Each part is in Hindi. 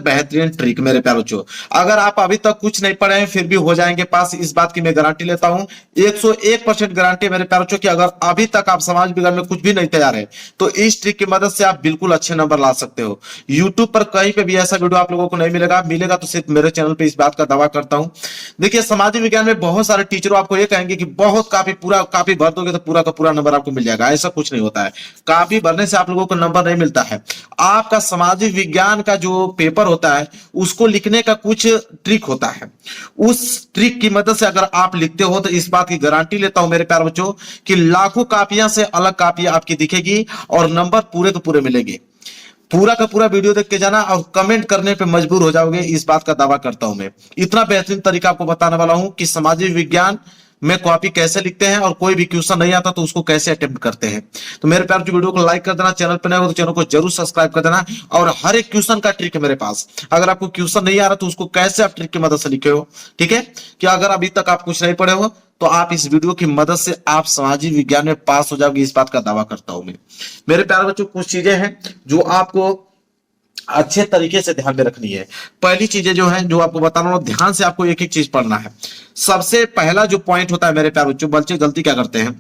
बेहतरीन ट्रिक मेरे प्यारे बच्चों। अगर आप अभी तक कुछ नहीं पढ़े हैं फिर भी हो जाएंगे पास, इस बात की मैं गारंटी लेता हूं। 101% गारंटी मेरे प्यारे बच्चों कि अगर अभी तक आप समाज विज्ञान में कुछ भी नहीं तैयार है तो इस ट्रिक की मदद से आप बिल्कुल अच्छे नंबर ला सकते हो। यूट्यूब पर कहीं पे भी ऐसा वीडियो आप लोगों को नहीं मिलेगा, मिलेगा तो सिर्फ मेरे चैनल पे, इस बात का दावा करता हूं। देखिए सामाजिक विज्ञान में बहुत सारे टीचरों आपको ये कहेंगे कि बहुत काफी भर दोगे तो पूरा का पूरा नंबर आपको मिल जाएगा। ऐसा कुछ नहीं होता है, काफी भरने से आप लोगों को नंबर नहीं मिलता है। आपका सामाजिक विज्ञान का जो पेपर होता है उसको लिखने का कुछ ट्रिक होता है, उस ट्रिक की मदद से अगर आप लिखते हो तो इस बात की गारंटी लेता हूं मेरे प्यारे बच्चों कि लाखों कापियां से अलग कापी आपकी दिखेगी और नंबर पूरे के पूरे मिलेंगे। पूरा का पूरा वीडियो देख के जाना और कमेंट करने पे मजबूर हो जाओगे, इस बात का दावा करता हूं मैं। इतना बेहतरीन तरीका आपको बताने वाला हूं कि सामाजिक विज्ञान में कॉपी कैसे लिखते हैं और कोई भी क्वेश्चन नहीं आता तो उसको कैसे अटेम्प्ट करते हैं। तो मेरे प्यार, जो वीडियो को लाइक कर देना, चैनल पर नए हो तो चैनल को जरूर सब्सक्राइब कर देना। और हर एक क्वेश्चन का ट्रिक है मेरे पास, अगर आपको क्वेश्चन नहीं आ रहा तो उसको कैसे आप ट्रिक की मदद से लिखे हो, ठीक है। कि अगर अभी तक आप कुछ नहीं पढ़े हो तो आप इस वीडियो की मदद से आप सामाजिक विज्ञान में पास हो जाओगे, इस बात का दावा करता हूं मैं। मेरे प्यारे बच्चों, कुछ चीजें हैं जो आपको अच्छे तरीके से ध्यान में रखनी है। पहली चीजें जो है जो आपको बता रहा हूं, ध्यान से आपको एक एक चीज पढ़ना है। सबसे पहला जो पॉइंट होता है मेरे प्यारे बच्चों, बच्चे गलती क्या करते हैं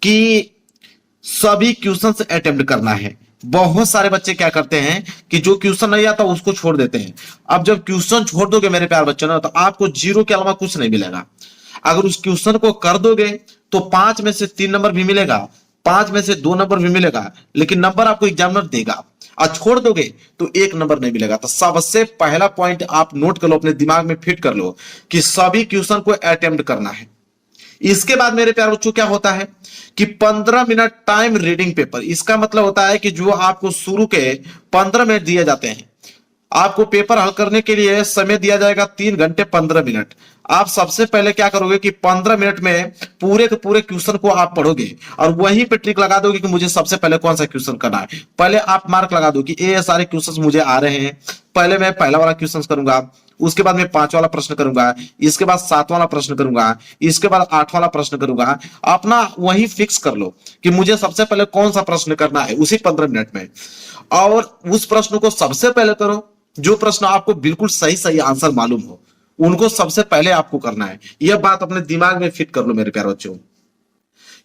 कि सभी क्वेश्चंस अटेम्प्ट करना है। बहुत सारे बच्चे क्या करते हैं कि जो क्वेश्चन नहीं आता उसको छोड़ देते हैं। अब जब क्वेश्चन छोड़ दोगे मेरे प्यारे बच्चों ना, तो आपको जीरो के अलावा कुछ नहीं मिलेगा। अगर उस क्वेश्चन को कर दोगे तो 5 में से 3 नंबर भी मिलेगा, 5 में से 2 नंबर भी मिलेगा, लेकिन नंबर आपको एग्जामिनर देगा। और छोड़ दोगे तो 1 नंबर नहीं मिलेगा। तो सबसे पहला पॉइंट आप नोट कर लो, अपने दिमाग में फिट कर लो कि सभी क्वेश्चन को अटेम्प्ट करना है। इसके बाद मेरे प्यारे बच्चों क्या होता है कि 15 मिनट टाइम रीडिंग पेपर। इसका मतलब होता है कि जो आपको शुरू के 15 मिनट दिए जाते हैं, आपको पेपर हल करने के लिए समय दिया जाएगा 3 घंटे 15 मिनट। आप सबसे पहले क्या करोगे कि 15 मिनट में पूरे के पूरे क्वेश्चन को आप पढ़ोगे और वहीं पे ट्रिक लगा दोगे कि मुझे सबसे पहले कौन सा क्वेश्चन करना है। पहले आप मार्क लगा दो कि ये सारे क्वेश्चन मुझे आ रहे हैं। पहले मैं पहला वाला क्वेश्चन करूंगा, उसके बाद मैं 5 वाला प्रश्न करूंगा, इसके बाद 7 वाला प्रश्न करूंगा, इसके बाद 8 वाला प्रश्न करूंगा। अपना वही फिक्स कर लो कि मुझे सबसे पहले कौन सा प्रश्न करना है उसी 15 मिनट में, और उस प्रश्न को सबसे पहले करो। जो प्रश्न आपको बिल्कुल सही सही आंसर मालूम हो उनको सबसे पहले आपको करना है। यह बात अपने दिमाग में फिट कर लो मेरे प्यारे बच्चों।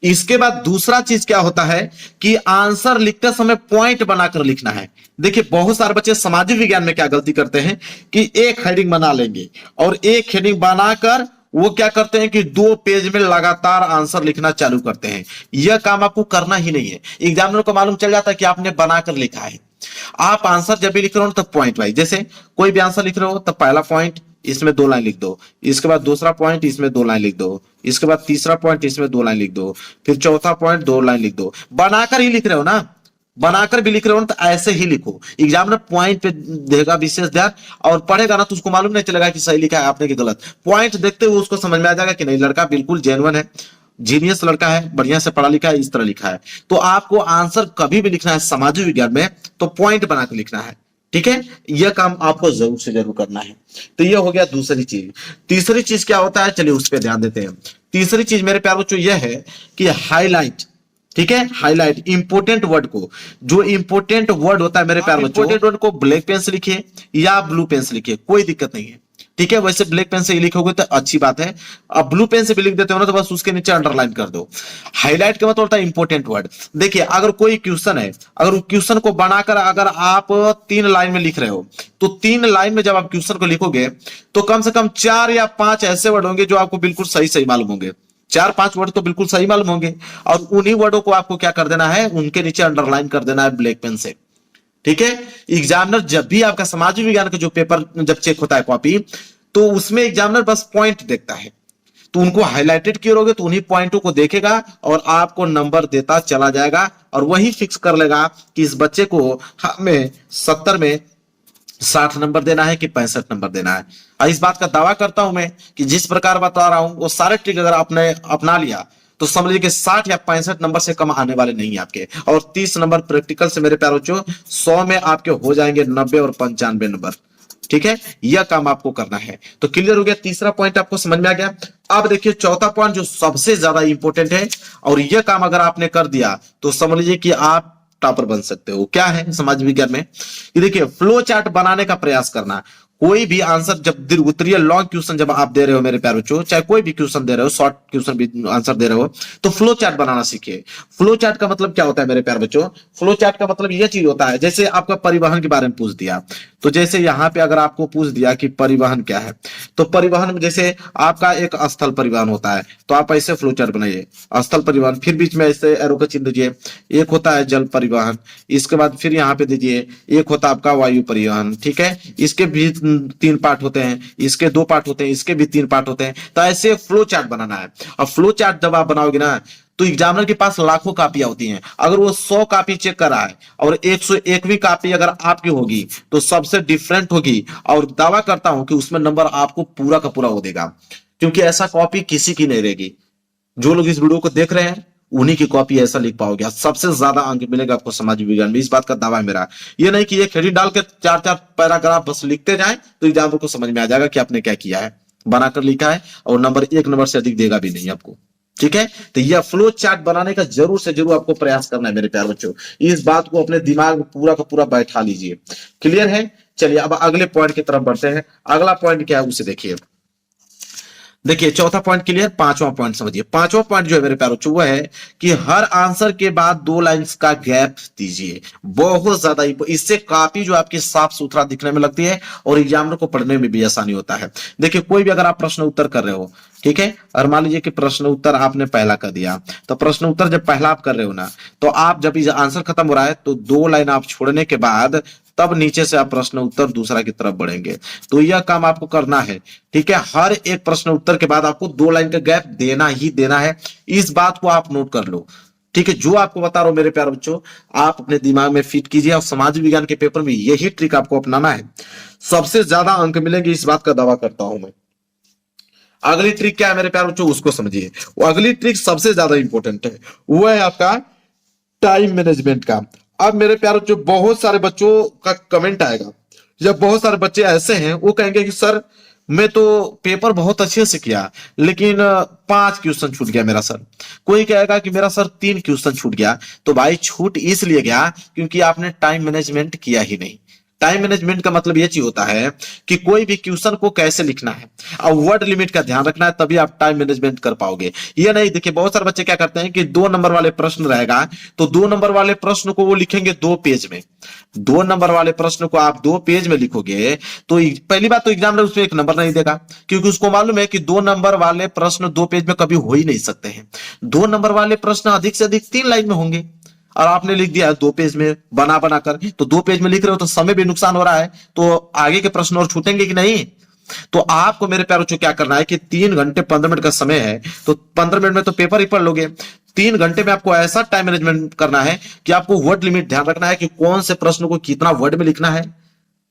इसके बाद दूसरा चीज क्या होता है कि आंसर लिखते समय पॉइंट बनाकर लिखना है। देखिए बहुत सारे बच्चे सामाजिक विज्ञान में क्या गलती करते हैं कि एक हेडिंग बना लेंगे और एक हेडिंग बनाकर वो क्या करते हैं कि 2 पेज में लगातार आंसर लिखना चालू करते हैं। यह काम आपको करना ही नहीं है। एग्जामिनर को मालूम चल जाता है कि आपने बनाकर लिखा है। आप आंसर जब भी लिख रहे हो तो पॉइंट वाइज, जैसे कोई भी आंसर लिख रहे हो तो पहला पॉइंट इसमें 2 लाइन लिख दो, इसके बाद दूसरा पॉइंट इसमें 2 लाइन लिख दो, इसके बाद तीसरा पॉइंट इसमें 2 लाइन लिख दो, फिर चौथा पॉइंट 2 लाइन लिख दो। बनाकर ही लिख रहे हो ना, बनाकर भी लिख रहे हो ना, तो ऐसे ही लिखो। एग्जामिनर पॉइंट पे देगा विशेष ध्यान और पढ़ेगा ना तो उसको मालूम नहीं चलेगा कि सही लिखा है आपने कि गलत। पॉइंट देखते हुए उसको समझ में आ जाएगा कि नहीं लड़का बिल्कुल जेन्युइन है, जीनियस लड़का है, बढ़िया से पढ़ा लिखा है, इस तरह लिखा है। तो आपको आंसर कभी भी लिखना है सामाजिक विज्ञान में तो पॉइंट बनाकर लिखना है, ठीक है। यह काम आपको जरूर से जरूर करना है। तो यह हो गया दूसरी चीज। तीसरी चीज क्या होता है, चलिए उस पर ध्यान देते हैं। तीसरी चीज मेरे प्यारे बच्चों यह है कि हाईलाइट, ठीक है। हाईलाइट इंपोर्टेंट वर्ड को, जो इंपोर्टेंट वर्ड होता है मेरे प्यारे बच्चों, इंपोर्टेंट वर्ड को ब्लैक पेन से लिखिए या ब्लू पेन से लिखिए, कोई दिक्कत नहीं है, ठीक है। वैसे ब्लैक पेन से ही लिखोगे तो अच्छी बात है। अब ब्लू पेन से भी लिख देते हो ना तो बस उसके नीचे अंडरलाइन कर दो। हाईलाइट का मतलब होता है इंपोर्टेंट वर्ड। देखिए अगर कोई क्वेश्चन है, अगर उस क्वेश्चन को बनाकर अगर आप 3 लाइन में लिख रहे हो तो 3 लाइन में जब आप क्वेश्चन को लिखोगे तो कम से कम 4 या 5 ऐसे वर्ड होंगे जो आपको बिल्कुल सही सही मालूम होंगे। 4-5 वर्ड तो बिल्कुल सही मालूम होंगे और उन्हीं वर्डों को आपको क्या कर देना है, उनके नीचे अंडरलाइन कर देना है ब्लैक पेन से, ठीक है। एग्जामिनर जब भी आपका सामाजिक विज्ञान का जो पेपर जब चेक होता है कॉपी, तो उसमें एग्जामिनर बस पॉइंट देखता है, तो उनको हाईलाइटेड किए रहोगे तो उन्हीं पॉइंटों को देखेगा और आपको नंबर देता चला जाएगा और वही फिक्स कर लेगा कि इस बच्चे को हमें 70 में 60 नंबर देना है कि 65 नंबर देना है। और इस बात का दावा करता हूं मैं कि जिस प्रकार बता रहा हूं वो सारे ट्रिक अगर आपने अपना लिया तो समझ लीजिए कि 60 या 65 नंबर से कम आने वाले नहीं आपके। और 30 नंबर प्रैक्टिकल से मेरे प्यारे बच्चों 100 में आपके हो जाएंगे 90 और 95 नंबर, ठीक है। यह काम आपको करना है। तो क्लियर हो गया, तीसरा पॉइंट आपको समझ में आ गया। अब देखिए चौथा पॉइंट जो सबसे ज्यादा इंपॉर्टेंट है, और यह काम अगर आपने कर दिया तो समझ लीजिए कि आप टॉपर बन सकते हो। क्या है समाज विज्ञान में, ये देखिए फ्लो चार्ट बनाने का प्रयास करना। कोई भी आंसर जब दीर्घ लॉन्ग क्वेश्चन जब आप दे रहे हो मेरे प्यारे बच्चों, चाहे कोई भी क्वेश्चन दे रहे हो, शॉर्ट क्वेश्चन भी आंसर दे रहे हो, तो फ्लो चार्ट बनाना सीखिए। फ्लो चार्ट का मतलब क्या होता है मेरे प्यारे बच्चों, फ्लो चार्ट का मतलब यह चीज होता है, जैसे आपका परिवहन के बारे में पूछ दिया, तो जैसे यहाँ पे अगर आपको पूछ दिया कि परिवहन क्या है, तो परिवहन में जैसे आपका एक स्थल परिवहन होता है, तो आप ऐसे फ्लो चार्ट बनाइए, स्थल परिवहन, फिर बीच में ऐसे एरो का चिन्ह दीजिए, एक होता है जल परिवहन, इसके बाद फिर यहाँ पे दीजिए एक होता है आपका वायु परिवहन, ठीक है, इसके भी 3 पार्ट होते हैं, इसके 2 पार्ट होते हैं, इसके भी 3 पार्ट होते हैं, तो ऐसे फ्लो चार्ट बनाना है। और फ्लो चार्ट जब आप बनाओगे ना, तो एग्जामिनर के पास लाखों कापियां होती हैं, अगर वो 100 कापी चेक कर रहा है और 101वीं कापी अगर आपकी होगी तो सबसे डिफरेंट होगी, और दावा करता हूं कि उसमें नंबर आपको पूरा का पूरा वो देगा, क्योंकि ऐसा कॉपी किसी की नहीं रहेगी। जो लोग इस वीडियो को देख रहे हैं उन्हीं की कॉपी ऐसा लिख पाओगे, सबसे ज्यादा अंक मिलेगा आपको समाज विज्ञान में, इस बात का दावा है मेरा। ये नहीं कि एक हेडिंग डाल के 4-4 पैराग्राफ बस लिखते जाएं तो एग्जामिनर को समझ में आ जाएगा कि आपने क्या किया है, बनाकर लिखा है, और नंबर 1 नंबर से अधिक देगा भी नहीं आपको, ठीक है। तो यह फ्लो चार्ट बनाने का जरूर से जरूर आपको प्रयास करना है मेरे प्यारे बच्चों, इस बात को अपने दिमाग में पूरा का पूरा बैठा लीजिए। क्लियर है? चलिए अब अगले पॉइंट की तरफ बढ़ते हैं। अगला पॉइंट क्या है उसे देखिए। देखिए चौथा पॉइंट क्लियर, पांचवा पॉइंट समझिए। पांचवा पॉइंट जो है मेरे प्यारे बच्चों वो है कि हर आंसर के बाद 2 लाइंस का गैप दीजिए, बहुत ज्यादा, इससे काफी जो आपकी साफ सुथरा दिखने में लगती है और एग्जामिनर को पढ़ने में भी आसानी होता है। देखिए कोई भी अगर आप प्रश्न उत्तर कर रहे हो, ठीक है, और मान लीजिए कि प्रश्न उत्तर आपने पहला कर दिया, तो प्रश्न उत्तर जब पहला आप कर रहे हो ना, तो आप जब आंसर खत्म हो रहा है तो 2 लाइन आप छोड़ने के बाद तब नीचे से आप प्रश्न उत्तर दूसरा की तरफ बढ़ेंगे। तो यह काम आपको करना है, ठीक है। हर एक प्रश्न उत्तर के बाद आपको 2 लाइन का गैप देना ही देना है, इस बात को आप नोट कर लो, ठीक है। जो आपको बता रहा हूं मेरे प्यारे बच्चों, आप अपने दिमाग में फिट कीजिए, और समाज विज्ञान के पेपर में यही ट्रिक आपको अपनाना है, सबसे ज्यादा अंक मिलेंगे, इस बात का दावा करता हूं मैं। अगली ट्रिक क्या है मेरे प्यारे बच्चों, उसको समझिए। वो अगली ट्रिक सबसे ज्यादा इंपॉर्टेंट है, वो है आपका टाइम मैनेजमेंट का। अब मेरे प्यारे बच्चों बहुत सारे बच्चों का कमेंट आएगा, जब बहुत सारे बच्चे ऐसे हैं वो कहेंगे कि सर मैं तो पेपर बहुत अच्छे से किया लेकिन 5 क्वेश्चन छूट गया मेरा सर। कोई कहेगा कि मेरा सर 3 क्वेश्चन छूट गया। तो भाई छूट इसलिए गया क्योंकि आपने टाइम मैनेजमेंट किया ही नहीं। टाइम मैनेजमेंट का मतलब यह चीज होता है कि कोई भी क्वेश्चन को कैसे लिखना है और वर्ड लिमिट का ध्यान रखना है, तभी आप टाइम मैनेजमेंट कर पाओगे। ये नहीं, देखिए बहुत सारे बच्चे क्या करते हैं कि 2 नंबर वाले प्रश्न रहेगा तो 2 नंबर वाले प्रश्न को वो लिखेंगे 2 पेज में। 2 नंबर वाले प्रश्न को आप 2 पेज में लिखोगे तो पहली बात तो एग्जामिनर उसमें 1 नंबर नहीं देगा, क्योंकि उसको मालूम है कि 2 नंबर वाले प्रश्न 2 पेज में कभी हो ही नहीं सकते हैं। 2 नंबर वाले प्रश्न अधिक से अधिक 3 लाइन में होंगे, और आपने लिख दिया 2 पेज में बना बना कर, तो 2 पेज में लिख रहे हो तो समय भी नुकसान हो रहा है, तो आगे के प्रश्न और छूटेंगे कि नहीं। तो आपको मेरे प्यारों क्या करना है कि 3 घंटे 15 मिनट का समय है, तो 15 मिनट में तो पेपर ही पढ़ लोगे। 3 घंटे में आपको ऐसा टाइम मैनेजमेंट करना है कि आपको वर्ड लिमिट ध्यान रखना है कि कौन से प्रश्न को कितना वर्ड में लिखना है,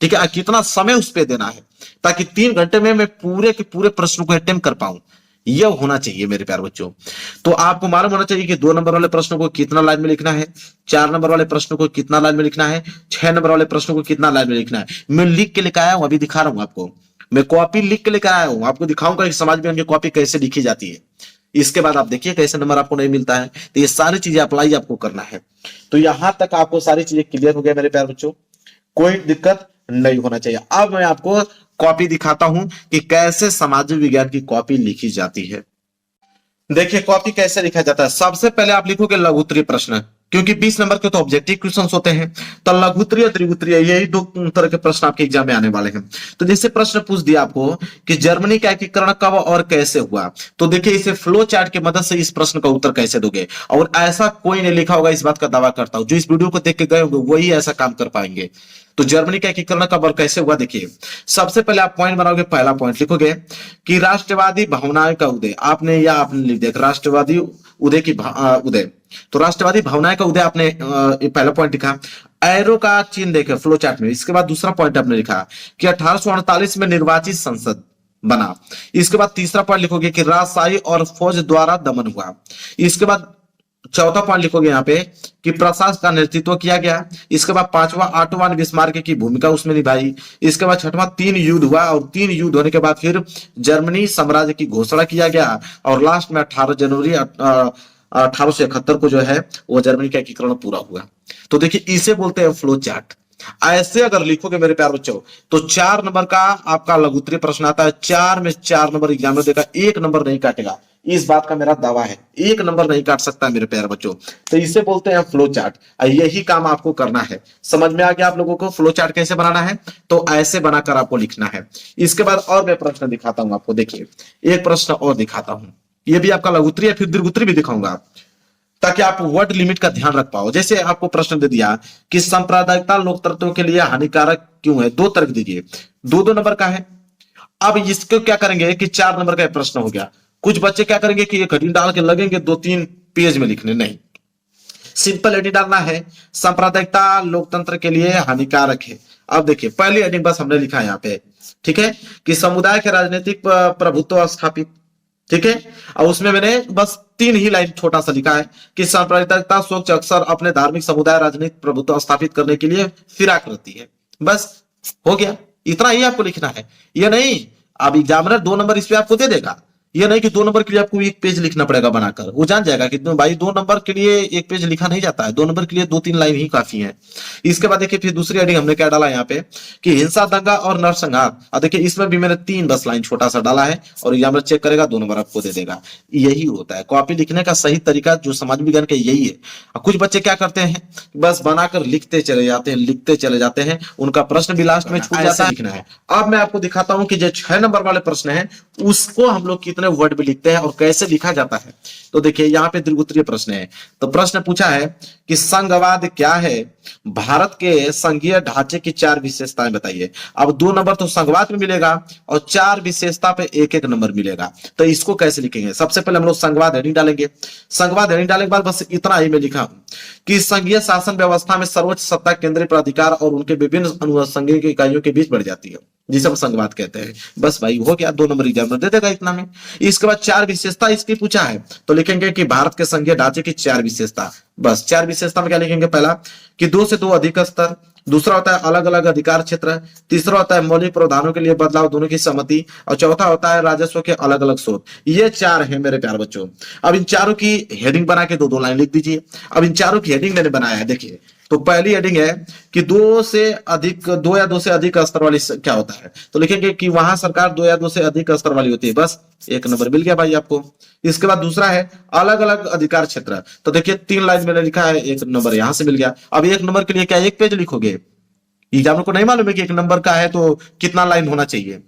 ठीक है, कितना समय उस पर देना है, ताकि 3 घंटे में मैं पूरे के पूरे प्रश्न को अटेम्प्ट कर पाऊं। यह होना चाहिए मेरे प्यारे बच्चों। तो आपको मालूम होना चाहिए कि 2 नंबर वाले प्रश्न को कितना लाइन में लिखना है, 4 नंबर वाले प्रश्न को कितना लाइन में लिखना है, 6 नंबर वाले प्रश्न को कितना लाइन में लिखना है। मैं लिख के लेकर आया हूं, अभी दिखा रहा हूं आपको, मैं कॉपी लिख के लेकर आया हूं, आपको दिखाऊंगा कि समाज में कॉपी कैसे लिखी जाती है। इसके बाद आप देखिए कैसे नंबर आपको नहीं मिलता है। तो ये सारी चीजें अप्लाई आपको करना है। तो यहां तक आपको सारी चीजें क्लियर हो गया मेरे प्यारे बच्चों, कोई दिक्कत नहीं होना चाहिए। अब मैं आपको कॉपी दिखाता हूं कि कैसे सामाजिक विज्ञान की कॉपी लिखी जाती है। देखिए कॉपी कैसे लिखा जाता है। सबसे पहले आप लिखोगे लघु उत्तरीय प्रश्न, क्योंकि 20 नंबर के तो ऑब्जेक्टिव क्वेश्चंस होते हैं, तो लघु उत्तरीय और दीर्घ उत्तरीय यही 2 तरह के प्रश्न आपके एग्जाम में आने वाले हैं। तो जैसे प्रश्न पूछ दिया आपको कि जर्मनी का एकीकरण कब और कैसे हुआ, तो देखिए इसे फ्लो चार्ट की मदद से इस प्रश्न का उत्तर कैसे दोगे। और ऐसा कोई नहीं लिखा होगा, इस बात का दावा करता हूं, जो इस वीडियो को देख के गए होंगे वही ऐसा काम कर पाएंगे। तो जर्मनी का एकीकरण कब और कैसे हुआ, देखिए सबसे पहले आप पॉइंट बनाओगे, पहला पॉइंट लिखोगे कि राष्ट्रवादी भावनाएं का उदय। आपने लिख दिया राष्ट्रवादी उदय की उदय, तो राष्ट्रवादी भावनाएं का उदय आपने पहला पॉइंट लिखा। एरो का चिन्ह देखे फ्लो चार्ट में। इसके बाद दूसरा पॉइंट आपने लिखा कि 1848 में निर्वाचित संसद बना। इसके बाद तीसरा पॉइंट लिखोगे कि राजशाही और फौज द्वारा दमन हुआ। इसके बाद चौथा पॉइंट लिखोगे यहाँ पे कि प्रशासन का नेतृत्व किया गया। इसके बाद पांचवा ऑटोमान बिस्मार्क की भूमिका उसमें निभाई। इसके बाद छठवां 3 युद्ध हुआ, और 3 युद्ध होने के बाद फिर जर्मनी साम्राज्य की घोषणा किया गया, और लास्ट में 18 जनवरी 1871 को जो है वो जर्मनी का एकीकरण पूरा हुआ। तो देखिए इसे बोलते हैं फ्लो चार्ट। ऐसे अगर लिखोगे मेरे प्यारे बच्चों तो 4 नंबर का आपका लघु उत्तरीय प्रश्न आता है, 4 में 4 नंबर एग्जाम में देगा, 1 नंबर नहीं काटेगा। इस बात का मेरा दावा है, 1 नंबर नहीं काट सकता मेरे प्यारे बच्चों। तो इसे बोलते हैं फ्लो चार्ट। यही काम आपको करना है। समझ में आ गया आप लोगों को फ्लो चार्ट कैसे बनाना है? तो ऐसे बनाकर आपको लिखना है। इसके बाद और मैं प्रश्न दिखाता हूं आपको। देखिए एक प्रश्न और दिखाता हूं, ये भी आपका लघु उत्तरीय या फिर दीर्घ उत्तरीय भी दिखाऊंगा, ताकि आप वर्ड लिमिट का ध्यान रख पाओ। जैसे आपको प्रश्न दे दिया कि सांप्रदायिकता लोकतंत्र के लिए हानिकारक क्यों है, 2 तर्क दीजिए, 2-2 नंबर का है। अब इसको क्या करेंगे कि 4 नंबर का प्रश्न हो गया। कुछ बच्चे क्या करेंगे कि एक हेडिंग डाल के लगेंगे 2-3 पेज में लिखने, नहीं, सिंपल हेडिंग डालना है, सांप्रदायिकता लोकतंत्र के लिए हानिकारक है। अब देखिए पहली हेडिंग बस हमने लिखा है यहाँ पे, ठीक है, कि समुदाय के राजनीतिक प्रभुत्व स्थापित, ठीक है। और उसमें मैंने बस 3 ही लाइन छोटा सा लिखा है कि सांप्रदायिकता सोच अक्सर अपने धार्मिक समुदाय राजनीतिक प्रभुत्व स्थापित करने के लिए फिरा करती है। बस हो गया, इतना ही आपको लिखना है। ये नहीं अब एग्जामिनर 2 नंबर इस पे आपको दे देगा, ये नहीं कि 2 नंबर के लिए आपको 1 पेज लिखना पड़ेगा बनाकर। वो जान जाएगा कि भाई 2 नंबर के लिए 1 पेज लिखा नहीं जाता है, 2 नंबर के लिए 2-3 लाइन ही काफी है। इसके बाद देखिए फिर दूसरी हेडिंग हमने क्या डाला यहाँ पे कि हिंसा, दंगा और नरसंहार। अब देखिए इसमें भी मैंने 3 बस लाइन छोटा सा डाला है और एग्जामिनर चेक करेगा, 2 नंबर आपको दे देगा। यही होता है कॉपी लिखने का सही तरीका, जो समाज विज्ञान का यही है। कुछ बच्चे क्या करते हैं, बस बनाकर लिखते चले जाते हैं, लिखते चले जाते हैं, उनका प्रश्न भी लास्ट में छूट जाता है। लिखना है। अब मैं आपको दिखाता हूं कि जो 6 नंबर वाले प्रश्न है उसको हम लोग कितने वर्ड में लिखते हैं और कैसे लिखा जाता है। तो देखिए यहाँ पे दीर्घ उत्तरीय प्रश्न है। तो प्रश्न पूछा है कि संघवाद क्या है, भारत के संघीय ढांचे की 4 विशेषताएं बताइए। अब 2 नंबर तो संघवाद में मिलेगा और 4 विशेषता पे 1-1 नंबर मिलेगा। तो इसको कैसे लिखेंगे? सबसे पहले हम लोग संघवाद हेडिंग डालेंगे। संघवाद हेडिंग डालने के बाद बस इतना ही मैं लिखा हूं कि संघीय शासन व्यवस्था में सर्वोच्च सत्ता केंद्रीय प्राधिकार और उनके विभिन्न अनुसंघीय इकाइयों के बीच बढ़ जाती है, जिसे हम संघवाद कहते हैं। बस भाई हो गया, 2 नंबर एग्जामिनर दे देगा इतना में। इसके बाद 4 विशेषता इसकी पूछा है तो लिखेंगे कि भारत के संघीय ढांचे की 4 विशेषता। बस 4 विशेषता में क्या लिखेंगे? पहला कि 2 से 2 अधिक स्तर, दूसरा होता है अलग अलग अधिकार क्षेत्र, तीसरा होता है मौलिक प्रावधानों के लिए बदलाव दोनों की सहमति, और चौथा होता है राजस्व के अलग अलग स्रोत। ये 4 है मेरे प्यारे बच्चों। अब इन चारों की हेडिंग बना के 2-2 लाइन लिख दीजिए। अब इन चारों की हेडिंग मैंने बनाया है, देखिए। तो पहली हेडिंग है कि 2 या 2 से अधिक स्तर वाली क्या होता है, तो लिखेंगे कि वहां सरकार 2 या 2 से अधिक स्तर वाली होती है। बस 1 नंबर मिल गया भाई आपको। इसके बाद दूसरा है अलग अलग अधिकार क्षेत्र। तो देखिए 3 लाइन मैंने लिखा है, 1 नंबर यहां से मिल गया। अब 1 नंबर के लिए क्या 1 पेज लिखोगे? एग्जाम को नहीं मालूम है कि 1 नंबर का है तो कितना लाइन होना चाहिए?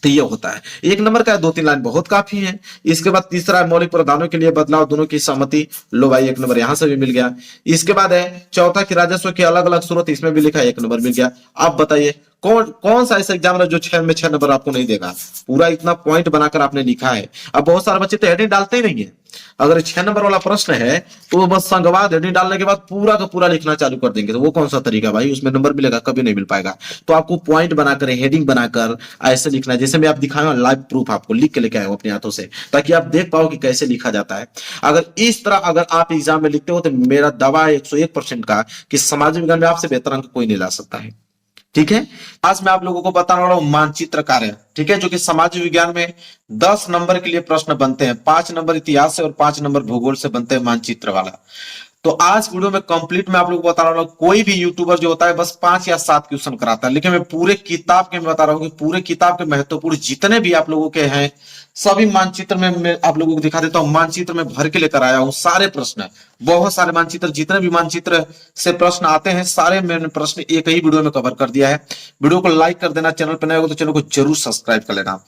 तो ये होता है 1 नंबर का है, 2-3 लाइन बहुत काफी है। इसके बाद तीसरा है मौलिक प्रावधानों के लिए बदलाव दोनों की सहमति। लो भाई 1 नंबर यहां से भी मिल गया। इसके बाद है चौथा कि राजस्व के अलग अलग स्रोत, इसमें भी लिखा है, 1 नंबर मिल गया। आप बताइए कौन सा ऐसा एग्जाम है जो 6 में 6 नंबर आपको नहीं देगा? पूरा इतना पॉइंट बनाकर आपने लिखा है। अब बहुत सारे बच्चे तो हेडिंग डालते ही नहीं है। अगर 6 नंबर वाला प्रश्न है तो बस संघवाद हेडिंग डालने के बाद पूरा का पूरा लिखना चालू कर देंगे, तो वो कौन सा तरीका भाई? उसमें नंबर मिलेगा? कभी नहीं मिल पाएगा। तो आपको पॉइंट बनाकर हेडिंग बनाकर ऐसे लिखना है, जैसे मैं आप दिखाऊंगा लाइव प्रूफ, आपको लिख के लेके आया हूं अपने हाथों से, ताकि आप देख पाओ कि कैसे लिखा जाता है। अगर इस तरह अगर आप एग्जाम में लिखते हो तो मेरा दावा है 101% का कि समाज विज्ञान में आपसे बेहतर अंक कोई नहीं ला सकता है। ठीक है, आज मैं आप लोगों को बताने वाला हूं मानचित्र कार्य, ठीक है, जो कि समाज विज्ञान में 10 नंबर के लिए प्रश्न बनते हैं। 5 नंबर इतिहास से और 5 नंबर भूगोल से बनते हैं मानचित्र वाला। तो आज वीडियो में कंप्लीट मैं आप लोगों को बता रहा हूं, कोई भी यूट्यूबर जो होता है बस 5 या 7 क्वेश्चन कराता है, लेकिन मैं पूरे किताब के बता रहा हूं कि पूरे किताब के महत्वपूर्ण जितने भी आप लोगों के हैं सभी मानचित्र में मैं आप लोगों को दिखा देता हूं। मानचित्र में भर के लेकर आया हूं सारे प्रश्न, बहुत सारे मानचित्र, जितने भी मानचित्र से प्रश्न आते हैं सारे मैंने प्रश्न एक ही वीडियो में कवर कर दिया है। वीडियो को लाइक कर देना, चैनल पर नए हो तो चैनल को जरूर सब्सक्राइब कर लेना।